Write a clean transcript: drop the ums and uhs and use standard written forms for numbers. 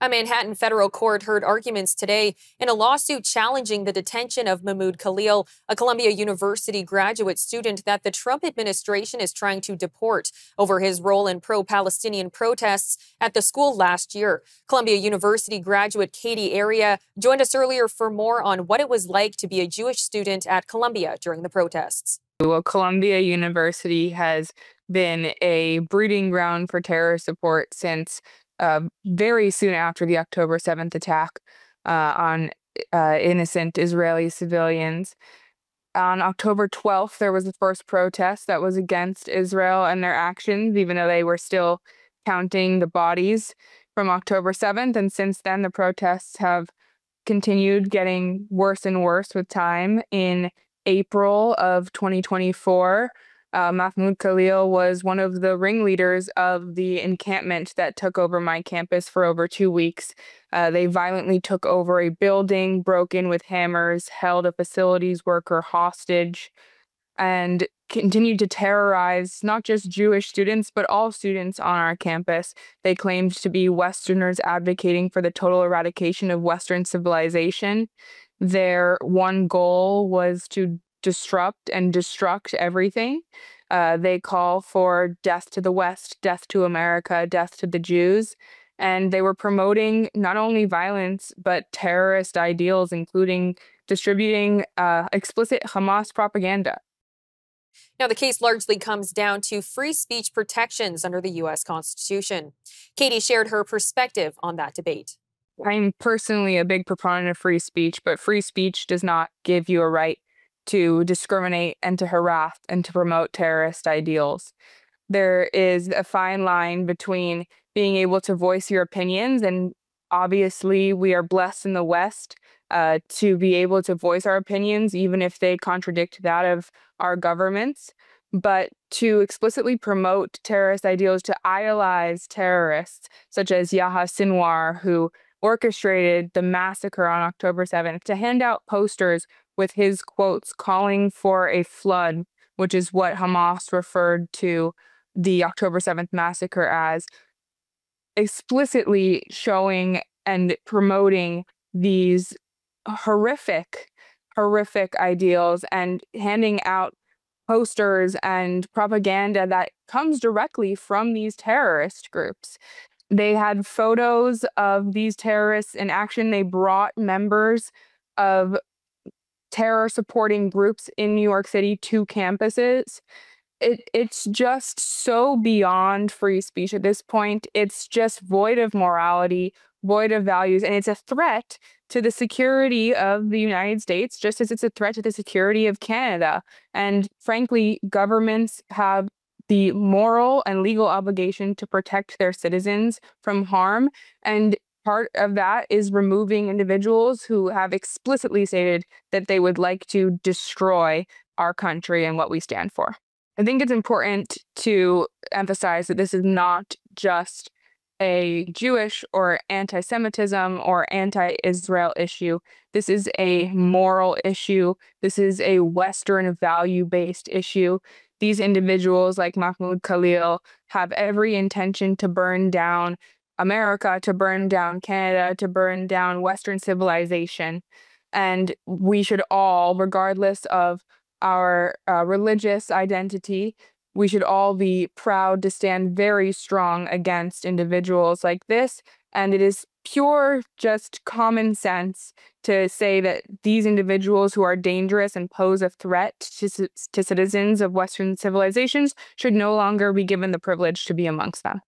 A Manhattan federal court heard arguments today in a lawsuit challenging the detention of Mahmoud Khalil, a Columbia University graduate student that the Trump administration is trying to deport over his role in pro-Palestinian protests at the school last year. Columbia University graduate Katie Aryeh joined us earlier for more on what it was like to be a Jewish student at Columbia during the protests. Well, Columbia University has been a breeding ground for terror support since very soon after the October 7th attack on innocent Israeli civilians. On October 12th, there was the first protest that was against Israel and their actions, even though they were still counting the bodies from October 7th. And since then, the protests have continued getting worse and worse with time. In April of 2024, Mahmoud Khalil was one of the ringleaders of the encampment that took over my campus for over 2 weeks. They violently took over a building, broke in with hammers, held a facilities worker hostage, and continued to terrorize not just Jewish students, but all students on our campus. They claimed to be Westerners advocating for the total eradication of Western civilization. Their one goal was to disrupt and destruct everything. They call for death to the West, death to America, death to the Jews. And they were promoting not only violence, but terrorist ideals, including distributing explicit Hamas propaganda. Now, the case largely comes down to free speech protections under the U.S. Constitution. Katie shared her perspective on that debate. I'm personally a big proponent of free speech, but free speech does not give you a right to discriminate and to harass and to promote terrorist ideals. There is a fine line between being able to voice your opinions, and obviously we are blessed in the West to be able to voice our opinions, even if they contradict that of our governments. But to explicitly promote terrorist ideals, to idolize terrorists, such as Yahya Sinwar, who orchestrated the massacre on October 7th, to hand out posters with his quotes calling for a flood, which is what Hamas referred to the October 7th massacre as, explicitly showing and promoting these horrific ideals and handing out posters and propaganda that comes directly from these terrorist groups. They had photos of these terrorists in action. They brought members of terror supporting groups in New York City to campuses. It's just so beyond free speech at this point. It's just void of morality, void of values, and it's a threat to the security of the United States, just as it's a threat to the security of Canada. And frankly, governments have the moral and legal obligation to protect their citizens from harm. And part of that is removing individuals who have explicitly stated that they would like to destroy our country and what we stand for. I think it's important to emphasize that this is not just a Jewish or anti-Semitism or anti-Israel issue. This is a moral issue. This is a Western value-based issue. These individuals like Mahmoud Khalil have every intention to burn down America, to burn down Canada, to burn down Western civilization. And we should all, regardless of our religious identity, we should all be proud to stand very strong against individuals like this. And it is pure, just common sense to say that these individuals who are dangerous and pose a threat to citizens of Western civilizations should no longer be given the privilege to be amongst them.